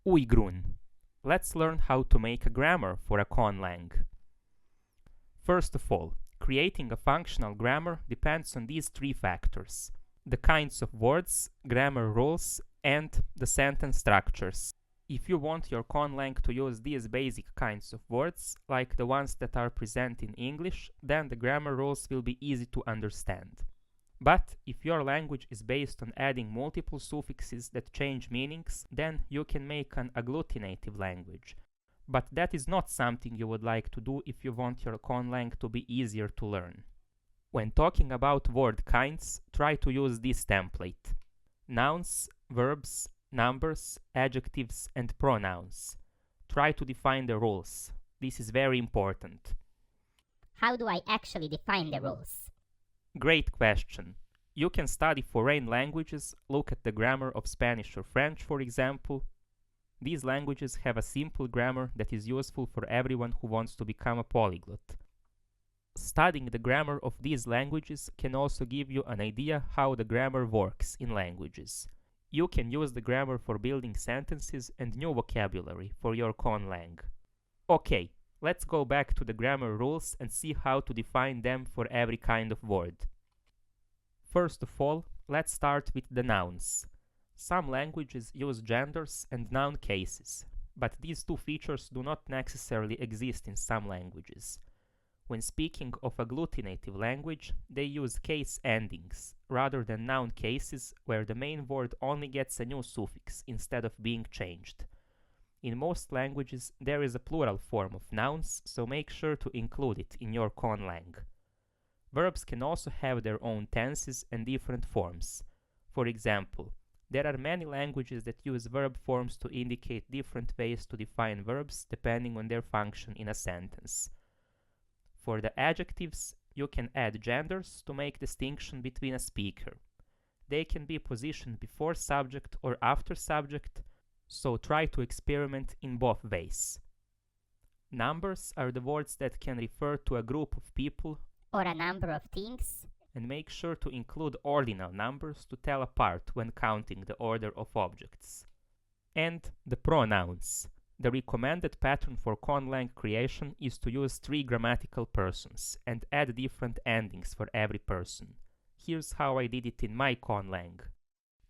Uigrun. Let's learn how to make a grammar for a conlang. First of all, creating a functional grammar depends on these three factors: the kinds of words, grammar rules, and the sentence structures. If you want your conlang to use these basic kinds of words, like the ones that are present in English, then the grammar rules will be easy to understand. But if your language is based on adding multiple suffixes that change meanings, then you can make an agglutinative language. But that is not something you would like to do if you want your conlang to be easier to learn. When talking about word kinds, try to use this template: nouns, verbs, numbers, adjectives, and pronouns. Try to define the rules. This is very important. How do I actually define the rules? Great question. You can study foreign languages, look at the grammar of Spanish or French, for example. These languages have a simple grammar that is useful for everyone who wants to become a polyglot. Studying the grammar of these languages can also give you an idea how the grammar works in languages. You can use the grammar for building sentences and new vocabulary for your conlang. Okay, let's go back to the grammar rules and see how to define them for every kind of word. First of all, let's start with the nouns. Some languages use genders and noun cases, but these two features do not necessarily exist in some languages. When speaking of agglutinative language, they use case endings, rather than noun cases where the main word only gets a new suffix instead of being changed. In most languages, there is a plural form of nouns, so make sure to include it in your conlang. Verbs can also have their own tenses and different forms. For example, there are many languages that use verb forms to indicate different ways to define verbs depending on their function in a sentence. For the adjectives, you can add genders to make distinction between a speaker. They can be positioned before subject or after subject, so try to experiment in both ways. Numbers are the words that can refer to a group of people Or a number of things. And make sure to include ordinal numbers to tell apart when counting the order of objects. And the pronouns. The recommended pattern for conlang creation is to use 3 grammatical persons and add different endings for every person. Here's how I did it in my conlang.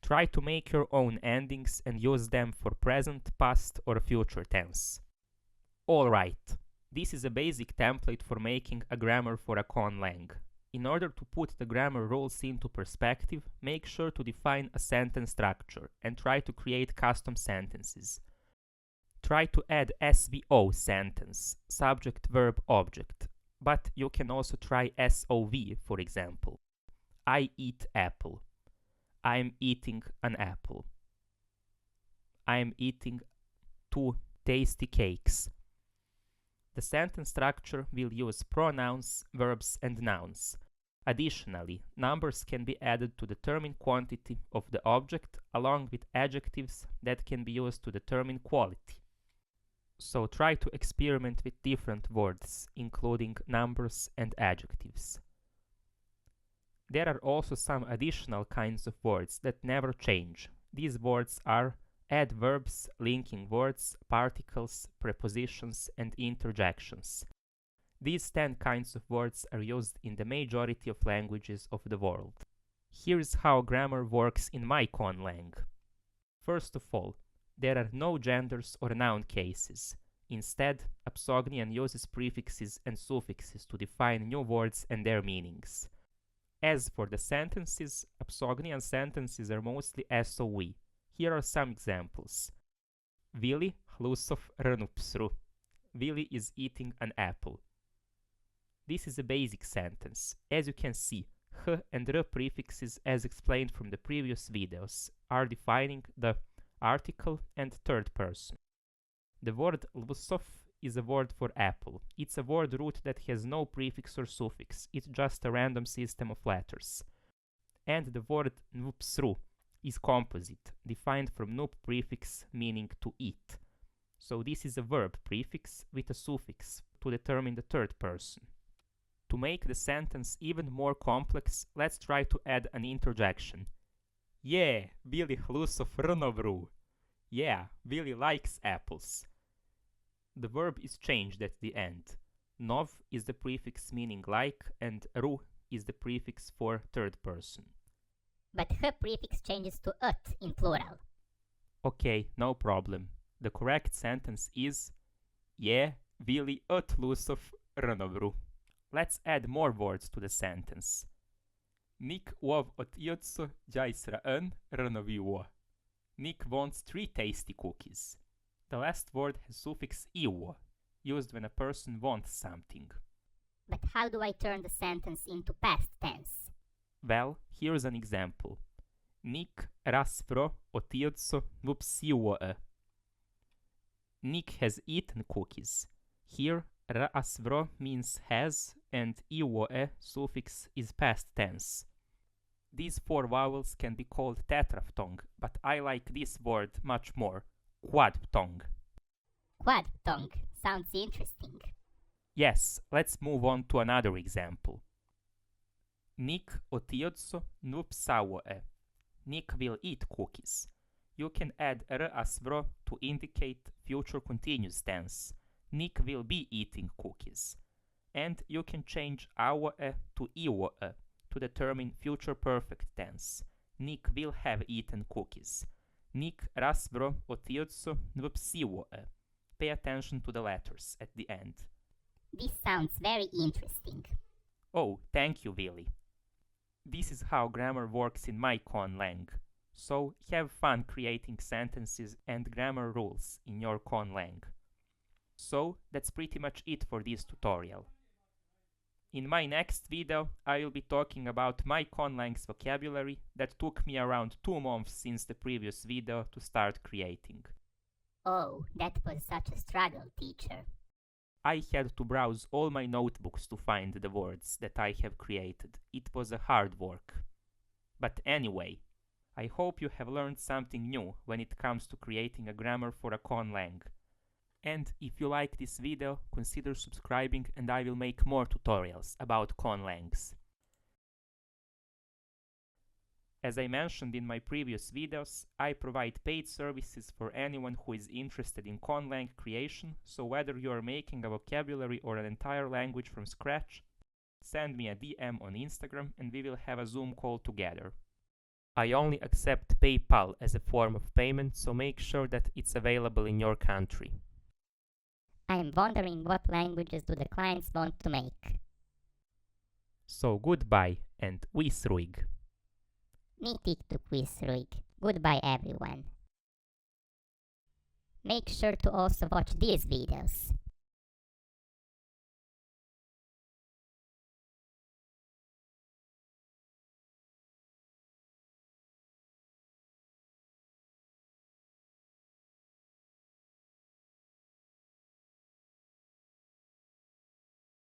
Try to make your own endings and use them for present, past, or future tense. Alright, this is a basic template for making a grammar for a conlang. In order to put the grammar rules into perspective, make sure to define a sentence structure and try to create custom sentences. Try to add SVO sentence, subject, verb, object, but you can also try SOV, for example. I eat apple. I'm eating an apple. I'm eating 2 tasty cakes. The sentence structure will use pronouns, verbs, and nouns. Additionally, numbers can be added to determine quantity of the object, along with adjectives that can be used to determine quality. So try to experiment with different words, including numbers and adjectives. There are also some additional kinds of words that never change. These words are adverbs, linking words, particles, prepositions, and interjections. These 10 kinds of words are used in the majority of languages of the world. Here's how grammar works in my conlang. First of all, there are no genders or noun cases. Instead, Absognian uses prefixes and suffixes to define new words and their meanings. As for the sentences, Absognian sentences are mostly SOV. Here are some examples. Vili hlusov rnupsru. Vili is eating an apple. This is a basic sentence. As you can see, h and r prefixes, as explained from the previous videos, are defining the article and third person. The word lvsov is a word for apple. It's a word root that has no prefix or suffix. It's just a random system of letters. And the word nupsru is composite, defined from nup prefix meaning to eat. So this is a verb prefix with a suffix to determine the third person. To make the sentence even more complex, let's try to add an interjection. Je, bili hlusov rnovru. Yeah, Willie likes apples. The verb is changed at the end. Nov is the prefix meaning like, and ru is the prefix for third person. But her prefix changes to ut in plural. Okay, no problem. The correct sentence is Je, Willie ut lusov rnovru. Let's add more words to the sentence. Nick ov otioco jaisra n rnoviuo. Nick wants 3 tasty cookies. The last word has suffix iuo, used when a person wants something. But how do I turn the sentence into past tense? Well, here's an example. Nick rasvro otioco vupsiuo. Nick has eaten cookies. Here, rasvro means has, and iuo suffix is past tense. These 4 vowels can be called tetraphthong, but I like this word much more, quadphthong. Quadphthong sounds interesting. Yes, let's move on to another example. Nick otioco nupsauo. Nick will eat cookies. You can add rasvro to indicate future continuous tense. Nick will be eating cookies. And you can change auo to iuo to determine future perfect tense. Nick will have eaten cookies. Nick rasvro otioco vupsiuo. Pay attention to the letters at the end. This sounds very interesting. Oh, thank you, Willie. This is how grammar works in my conlang. So have fun creating sentences and grammar rules in your conlang. So that's pretty much it for this tutorial. In my next video, I will be talking about my conlangs vocabulary that took me around 2 months since the previous video to start creating. Oh, that was such a struggle, teacher. I had to browse all my notebooks to find the words that I have created. It was a hard work. But anyway, I hope you have learned something new when it comes to creating a grammar for a conlang. And if you like this video, consider subscribing and I will make more tutorials about conlangs. As I mentioned in my previous videos, I provide paid services for anyone who is interested in conlang creation, so whether you are making a vocabulary or an entire language from scratch, send me a DM on Instagram and we will have a Zoom call together. I only accept PayPal as a form of payment, so make sure that it's available in your country. I am wondering what languages do the clients want to make. So goodbye and visruig. Nitik to quizruig. Goodbye everyone. Make sure to also watch these videos.